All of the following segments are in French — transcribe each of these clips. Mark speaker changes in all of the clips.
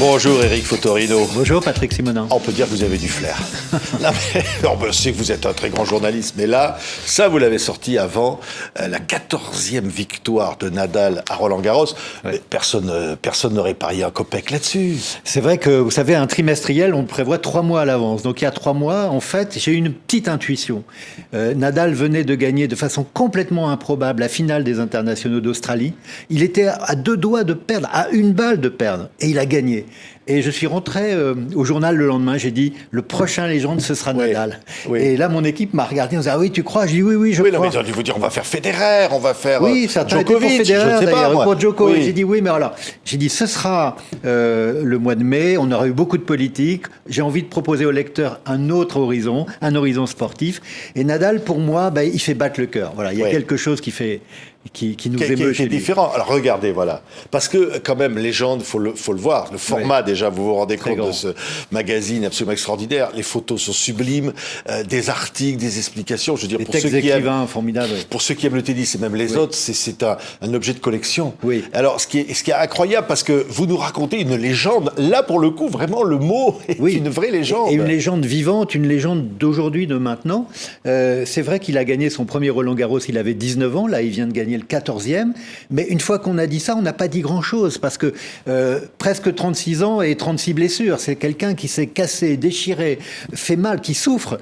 Speaker 1: Bonjour Eric Fotorino.
Speaker 2: Bonjour Patrick Simonin.
Speaker 1: On peut dire que vous avez du flair. Non, mais, je sais que vous êtes un très grand journaliste, mais là, ça vous l'avez sorti avant la 14e victoire de Nadal à Roland-Garros. Ouais. Personne n'aurait parié un copec là-dessus.
Speaker 2: C'est vrai que, vous savez, un trimestriel, on le prévoit 3 mois à l'avance. Donc il y a 3 mois, en fait, j'ai eu une petite intuition. Nadal venait de gagner de façon complètement improbable la finale des internationaux d'Australie. Il était à 2 doigts de perdre, à 1 balle de perdre, et il a gagné. Et je suis rentré au journal le lendemain, j'ai dit, le prochain légende, ce sera Nadal. Oui. Et là, mon équipe m'a regardé en disant, ah oui, tu crois? J'ai dit, oui, je crois.
Speaker 1: Non, mais ils ont dû vous dire, on va faire Federer, on va faire
Speaker 2: Djokovic,
Speaker 1: pour Federer,
Speaker 2: d'ailleurs, pour Djokovic. Oui. J'ai dit, oui, mais alors, j'ai dit, ce sera le mois de mai, on aura eu beaucoup de politique, j'ai envie de proposer aux lecteurs un autre horizon, un horizon sportif. Et Nadal, pour moi, il fait battre le cœur. Voilà, il y a quelque chose qui nous émeut
Speaker 1: qui est différent. Alors regardez, voilà, parce que quand même légende, faut le voir. Le format déjà, vous vous rendez compte de ce magazine absolument extraordinaire. Les photos sont sublimes, des articles, des explications. Je veux dire,
Speaker 2: pour ceux qui aiment, formidable.
Speaker 1: Pour ceux qui aiment le tennis et même les autres, c'est un objet de collection.
Speaker 2: Oui.
Speaker 1: Alors ce qui est incroyable, parce que vous nous racontez une légende. Là, pour le coup, vraiment le mot est une vraie légende.
Speaker 2: Et une légende vivante, une légende d'aujourd'hui, de maintenant. C'est vrai qu'il a gagné son premier Roland-Garros. Il avait 19 ans. Là, il vient de gagner le 14e, mais une fois qu'on a dit ça, on n'a pas dit grand-chose, parce que presque 36 ans et 36 blessures, c'est quelqu'un qui s'est cassé, déchiré, fait mal, qui souffre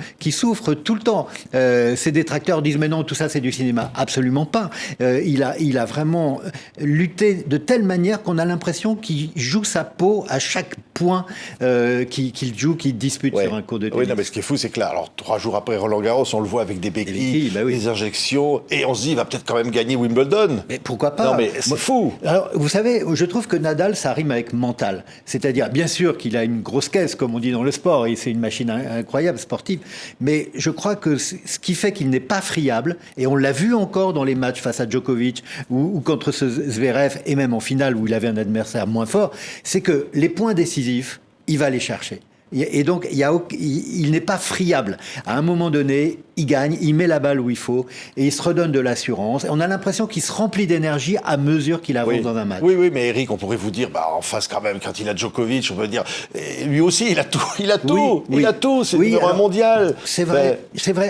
Speaker 2: tout le temps. Ses détracteurs disent, mais non, tout ça c'est du cinéma. Absolument pas. Il a vraiment lutté de telle manière qu'on a l'impression qu'il joue sa peau à chaque point qu'il dispute sur un court de tennis.
Speaker 1: Oui, non, mais ce qui est fou, c'est que là, alors 3 jours après Roland-Garros, on le voit avec des béquilles, des injections, et on se dit, il va peut-être quand même gagner Wimbledon.
Speaker 2: Mais pourquoi pas?
Speaker 1: Non, mais c'est fou.
Speaker 2: Alors, vous savez, je trouve que Nadal, ça rime avec mental. C'est-à-dire, bien sûr qu'il a une grosse caisse, comme on dit dans le sport, et c'est une machine incroyable, sportive, mais je crois que ce qui fait qu'il n'est pas friable, et on l'a vu encore dans les matchs face à Djokovic, ou contre ce Zverev, et même en finale où il avait un adversaire moins fort, c'est que les points décisifs, il va les chercher. Et donc, il n'est pas friable. À un moment donné, il gagne, il met la balle où il faut, et il se redonne de l'assurance. On a l'impression qu'il se remplit d'énergie à mesure qu'il avance dans un match.
Speaker 1: Oui, mais Eric, on pourrait vous dire, en face quand même, quand il a Djokovic, on peut dire, lui aussi, il a tout, il a tout, c'est le numéro 1 mondial.
Speaker 2: C'est vrai.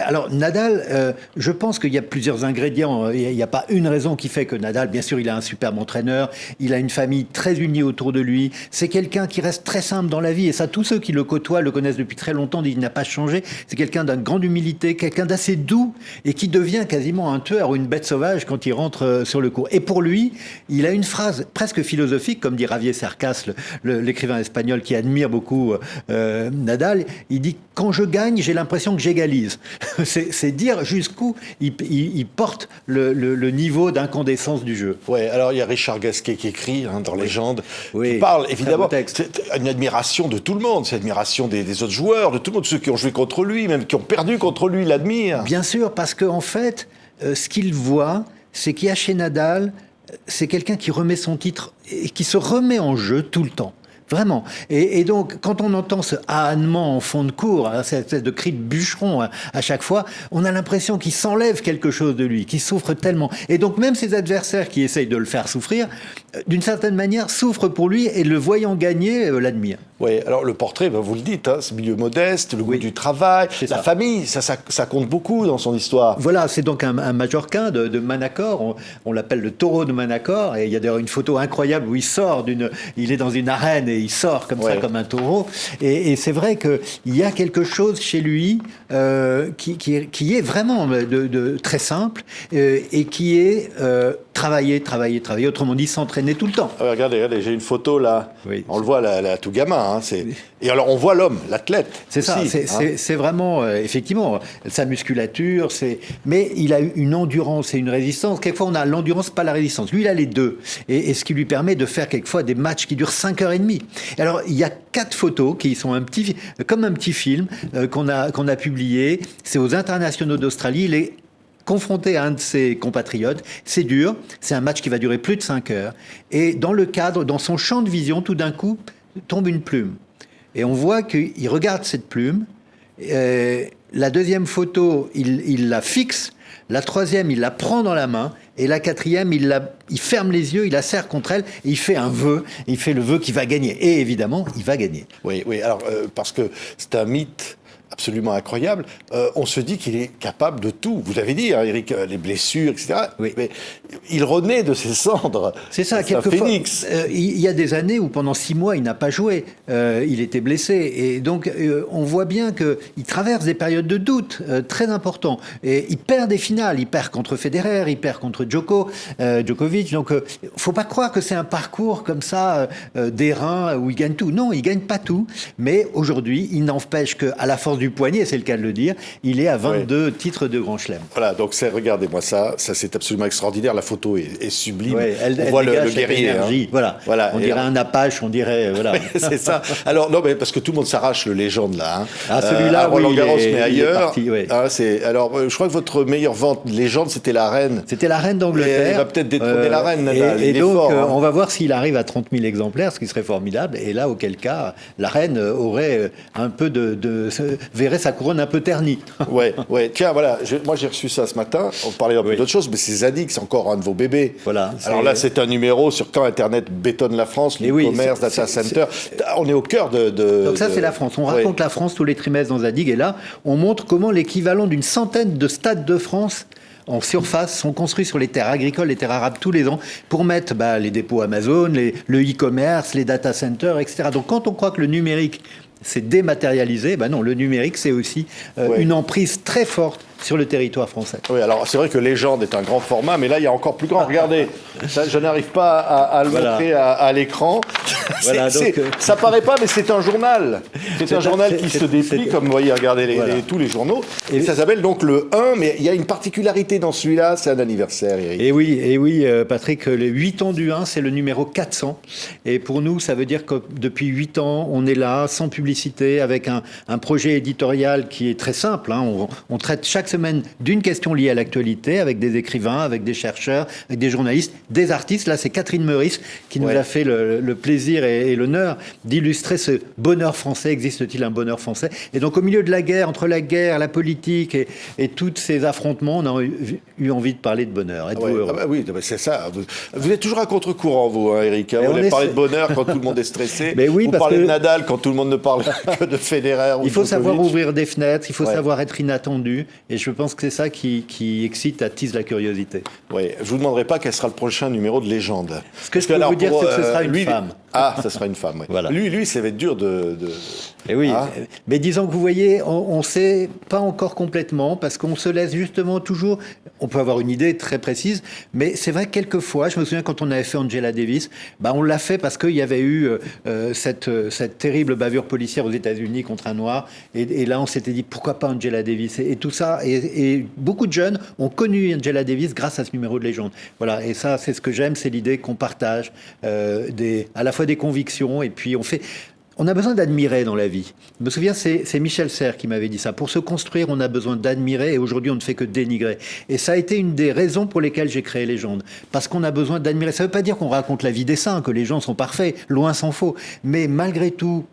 Speaker 2: Alors, Nadal, je pense qu'il y a plusieurs ingrédients. Il n'y a pas une raison qui fait que Nadal, bien sûr, il a un superbe entraîneur, il a une famille très unie autour de lui, c'est quelqu'un qui reste très simple dans la vie, et ça, tous ceux qui le côtoient, le connaissent depuis très longtemps, disent qu'il n'a pas changé. C'est quelqu'un d'une grande humilité, quelqu'un d'assez doux et qui devient quasiment un tueur ou une bête sauvage quand il rentre sur le court. Et pour lui, il a une phrase presque philosophique, comme dit Javier Cercas, l'écrivain espagnol qui admire beaucoup Nadal. Il dit, quand je gagne, j'ai l'impression que j'égalise. C'est dire jusqu'où il porte le niveau d'incandescence du jeu.
Speaker 1: Ouais, alors il y a Richard Gasquet qui écrit dans Légende, qui parle évidemment, c'est une admiration de tout le monde, c'est l'admiration des autres joueurs, de tout le monde, ceux qui ont joué contre lui, même qui ont perdu contre lui, l'admirent.
Speaker 2: Bien sûr, parce qu'en fait, ce qu'il voit, c'est qu'il y a chez Nadal, c'est quelqu'un qui remet son titre et qui se remet en jeu tout le temps. Vraiment. Et donc, quand on entend ce ânement en fond de cours, cette espèce de cri de bûcheron à chaque fois, on a l'impression qu'il s'enlève quelque chose de lui, qu'il souffre tellement. Et donc, même ses adversaires qui essayent de le faire souffrir, d'une certaine manière, souffrent pour lui et le voyant gagner, l'admirent.
Speaker 1: Oui, alors le portrait, vous le dites, ce milieu modeste, le goût du travail, la famille, ça compte beaucoup dans son histoire.
Speaker 2: Voilà, c'est donc un Mallorquin de Manacor, on l'appelle le taureau de Manacor, et il y a d'ailleurs une photo incroyable où il est dans une arène et il sort comme ça, comme un taureau, et c'est vrai qu'il y a quelque chose chez lui qui est vraiment de très simple, et qui est travailler, autrement dit s'entraîner tout le temps.
Speaker 1: Regardez, j'ai une photo là, on le voit là, tout gamin. Et alors on voit l'homme, l'athlète.
Speaker 2: C'est ça, c'est vraiment, effectivement, sa musculature, mais il a une endurance et une résistance. Quelquefois on a l'endurance, pas la résistance. Lui, il a les deux. Et ce qui lui permet de faire quelquefois des matchs qui durent 5h30. Et alors, il y a 4 photos qui sont comme un petit film qu'on a publié. C'est aux internationaux d'Australie. Il est confronté à un de ses compatriotes. C'est dur. C'est un match qui va durer plus de 5 heures. Et dans son champ de vision, tout d'un coup, tombe une plume. Et on voit qu'il regarde cette plume. La deuxième photo, il la fixe. La troisième, il la prend dans la main. Et la quatrième, il ferme les yeux, il la serre contre elle, et il fait un vœu. Il fait le vœu qu'il va gagner. Et évidemment, il va gagner.
Speaker 1: Oui, alors, parce que c'est un mythe absolument incroyable. On se dit qu'il est capable de tout. Vous l'avez dit, hein, Éric, les blessures, etc.
Speaker 2: Oui.
Speaker 1: Mais il renaît de ses cendres.
Speaker 2: C'est ça,
Speaker 1: quelquefois.
Speaker 2: phénix. Il y a des années où pendant 6 mois, il n'a pas joué. Il était blessé. Et donc, on voit bien qu'il traverse des périodes de doute très importants. Et il perd des finales. Il perd contre Federer, il perd contre Djokovic. Donc, il ne faut pas croire que c'est un parcours comme ça, d'airain, où il gagne tout. Non, il ne gagne pas tout. Mais aujourd'hui, il n'empêche qu'à la force du poignet, c'est le cas de le dire, il est à 22 titres de Grand Chelem.
Speaker 1: Voilà, donc regardez-moi ça c'est absolument extraordinaire, la photo est sublime.
Speaker 2: Ouais,
Speaker 1: on voit le guerrier.
Speaker 2: Hein. Voilà. On dirait un Apache, on dirait... Voilà.
Speaker 1: C'est ça. Alors, non, mais parce que tout le monde s'arrache le légende, là. Hein.
Speaker 2: Celui-là,
Speaker 1: Roland-Garros, mais ailleurs.
Speaker 2: Parti, ouais.
Speaker 1: Alors, je crois que votre meilleure vente légende, c'était la reine.
Speaker 2: C'était la reine d'Angleterre.
Speaker 1: Il va peut-être détrôner la reine, Nadal.
Speaker 2: Et donc, fort, hein. On va voir s'il arrive à 30 000 exemplaires, ce qui serait formidable. Et là, auquel cas, la reine aurait un peu verrait sa couronne un peu ternie.
Speaker 1: Ouais. Tiens, voilà, moi j'ai reçu ça ce matin. On parlait un peu d'autre chose, mais c'est Zadig, c'est encore un de vos bébés.
Speaker 2: Voilà.
Speaker 1: Alors là, c'est un numéro sur quand Internet bétonne la France, l'e-commerce, data center. On est au cœur de...
Speaker 2: Donc ça, c'est la France. On raconte la France tous les trimestres dans Zadig. Et là, on montre comment l'équivalent d'une centaine de stades de France en surface sont construits sur les terres agricoles, les terres arables tous les ans pour mettre les dépôts Amazon, le e-commerce, les data centers, etc. Donc quand on croit que le numérique c'est dématérialisé, non, le numérique c'est aussi une emprise très forte sur le territoire français.
Speaker 1: Oui, alors c'est vrai que Légende est un grand format, mais là il y a encore plus grand. Regardez, ça, je n'arrive pas à le montrer à l'écran.
Speaker 2: Voilà,
Speaker 1: ça paraît pas, mais c'est un journal. C'est un journal qui se déplie, comme vous voyez, regardez tous les journaux. Et ça s'appelle donc le 1, mais il y a une particularité dans celui-là, c'est un anniversaire, Éric.
Speaker 2: Et oui, Patrick, les 8 ans du 1, c'est le numéro 400. Et pour nous, ça veut dire que depuis 8 ans, on est là, sans publicité, avec un projet éditorial qui est très simple. Hein. On traite chaque semaine d'une question liée à l'actualité, avec des écrivains, avec des chercheurs, avec des journalistes, des artistes. Là, c'est Catherine Meurice qui nous a fait le plaisir et l'honneur d'illustrer ce bonheur français. Existe-t-il un bonheur français? Et donc, au milieu de la guerre, entre la guerre, la politique et tous ces affrontements, on a eu envie de parler de bonheur. Êtes-vous heureux?
Speaker 1: Oui, c'est ça. Vous êtes toujours à contre-courant, vous, hein, Éric. Vous voulez parler de bonheur quand tout le monde est stressé.
Speaker 2: Mais oui,
Speaker 1: vous parlez de Nadal quand tout le monde ne parle que de Federer.
Speaker 2: Il faut savoir ouvrir des fenêtres, il faut savoir être inattendu. Et je pense que c'est ça qui excite, attise la curiosité.
Speaker 1: Oui, je ne vous demanderai pas quel sera le prochain numéro de Légende.
Speaker 2: Ce que je peux vous dire, c'est que ce sera une femme.
Speaker 1: Ah, ça sera une femme, oui.
Speaker 2: Voilà.
Speaker 1: Lui, ça va être dur de...
Speaker 2: Et oui, mais disons que vous voyez, on ne sait pas encore complètement, parce qu'on se laisse justement toujours... On peut avoir une idée très précise, mais c'est vrai que quelquefois, je me souviens quand on avait fait Angela Davis, on l'a fait parce qu'il y avait eu cette terrible bavure policière aux États-Unis contre un noir, et là on s'était dit pourquoi pas Angela Davis, et tout ça, et beaucoup de jeunes ont connu Angela Davis grâce à ce numéro de Légende. Voilà, et ça c'est ce que j'aime, c'est l'idée qu'on partage à la fois des convictions, et puis on a besoin d'admirer dans la vie. Je me souviens, c'est Michel Serres qui m'avait dit ça. Pour se construire, on a besoin d'admirer, et aujourd'hui, on ne fait que dénigrer. Et ça a été une des raisons pour lesquelles j'ai créé Légende. Parce qu'on a besoin d'admirer. Ça ne veut pas dire qu'on raconte la vie des saints, que les gens sont parfaits, loin s'en faut. Mais malgré tout,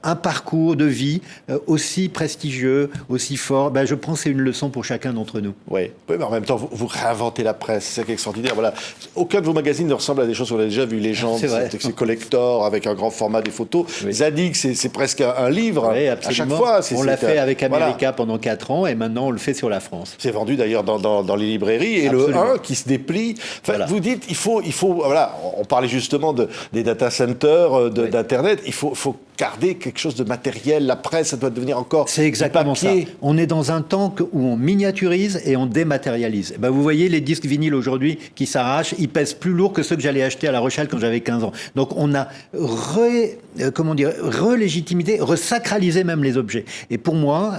Speaker 2: un parcours de vie aussi prestigieux, aussi fort, je pense que c'est une leçon pour chacun d'entre nous.
Speaker 1: Oui, mais en même temps, vous réinventez la presse, c'est ça qui est extraordinaire. Voilà. Aucun de vos magazines ne ressemble à des choses qu'on a déjà vues. Légende, c'est collector, avec un grand format des photos. Oui. Zadig, c'est presque un livre, à chaque fois.
Speaker 2: On l'a fait avec America pendant 4 ans, et maintenant on le fait sur la France.
Speaker 1: C'est vendu d'ailleurs dans les librairies, et absolument. Le 1 qui se déplie. Enfin, vous dites, il faut, voilà, on parlait justement des data centers, d'Internet, il faut garder quelque chose de matériel, la presse, ça doit devenir encore
Speaker 2: c'est exactement ça. On est dans un temps où on miniaturise et on dématérialise. Vous voyez les disques vinyles aujourd'hui qui s'arrachent, ils pèsent plus lourd que ceux que j'allais acheter à La Rochelle quand j'avais 15 ans. Donc on a relégitimité, resacralisé même les objets. Et pour moi,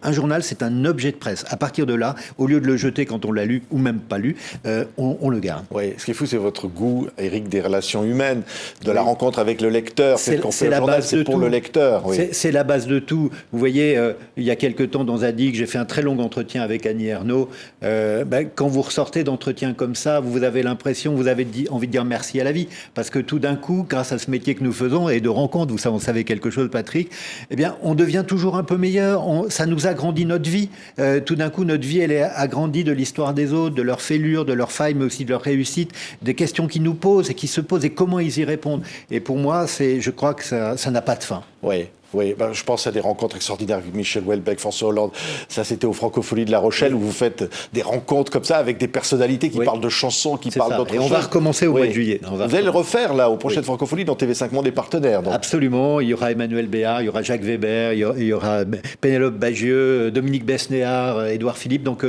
Speaker 2: un journal, c'est un objet de presse. À partir de là, au lieu de le jeter quand on l'a lu, ou même pas lu, on le garde.
Speaker 1: Oui, ce qui est fou, c'est votre goût, Éric, des relations humaines, de la rencontre avec le lecteur.
Speaker 2: C'est la base
Speaker 1: c'est
Speaker 2: de
Speaker 1: pour
Speaker 2: tout.
Speaker 1: le lecteur. Oui.
Speaker 2: C'est la base de tout. Vous voyez, il y a quelque temps dans Zadig, j'ai fait un très long entretien avec Annie Ernaux. Quand vous ressortez d'entretiens comme ça, vous avez l'impression, vous avez envie de dire merci à la vie. Parce que tout d'un coup, grâce à ce métier que nous faisons et de rencontres, vous savez quelque chose, Patrick, eh bien, on devient toujours un peu meilleur. Ça nous agrandit notre vie. Tout d'un coup, notre vie, elle est agrandie de l'histoire des autres, de leurs fêlures, de leurs failles, mais aussi de leurs réussites, des questions qui nous posent et qui se posent et comment ils y répondent. Et pour moi, je crois que ça n'a pas de fin.
Speaker 1: Oui. Oui, je pense à des rencontres extraordinaires avec Michel Houellebecq, François Hollande. Ça, c'était aux Francopholies de La Rochelle, où vous faites des rencontres comme ça avec des personnalités qui parlent de chansons, qui parlent d'autres choses.
Speaker 2: Et on va recommencer au mois de juillet.
Speaker 1: Vous allez le refaire, là, aux prochaines Francopholies, dont TV5 Monde est partenaire. Donc.
Speaker 2: Absolument. Il y aura Emmanuel Béard, il y aura Jacques Weber, il y aura Pénélope Bagieux, Dominique Besnéard, Édouard Philippe. Donc,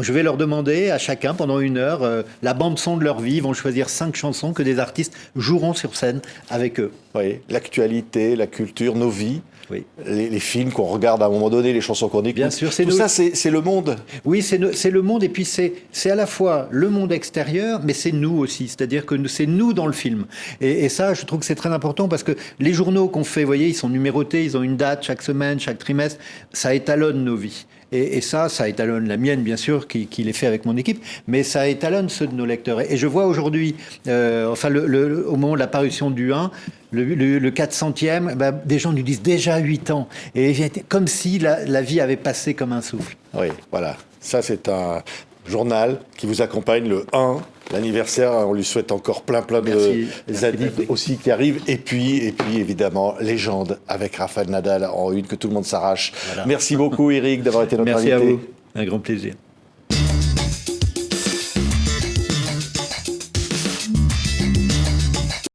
Speaker 2: je vais leur demander à chacun, pendant 1 heure, la bande-son de leur vie. Ils vont choisir 5 chansons que des artistes joueront sur scène avec eux.
Speaker 1: Oui, l'actualité, la culture, nos vies.
Speaker 2: Oui.
Speaker 1: Les films qu'on regarde à un moment donné, les chansons qu'on écoute.
Speaker 2: Bien sûr,
Speaker 1: tout ça, c'est le monde.
Speaker 2: Oui, c'est le monde, et puis c'est à la fois le monde extérieur, mais c'est nous aussi. C'est-à-dire que c'est nous dans le film. Et ça, je trouve que c'est très important parce que les journaux qu'on fait, vous voyez, ils sont numérotés, ils ont une date chaque semaine, chaque trimestre. Ça étalonne nos vies. Et ça étalonne la mienne, bien sûr, qui les fait avec mon équipe, mais ça étalonne ceux de nos lecteurs. Et je vois aujourd'hui, au moment de la parution du 1, le 400e, des gens nous disent déjà 8 ans. Et comme si la vie avait passé comme un souffle.
Speaker 1: Oui, voilà. Ça, c'est un journal qui vous accompagne le 1, l'anniversaire. On lui souhaite encore plein de Zadig aussi qui arrivent. Et puis, évidemment, Légende avec Rafael Nadal en une que tout le monde s'arrache. Voilà. Merci beaucoup, Éric, d'avoir été notre invité.
Speaker 2: Merci à vous. Un grand plaisir.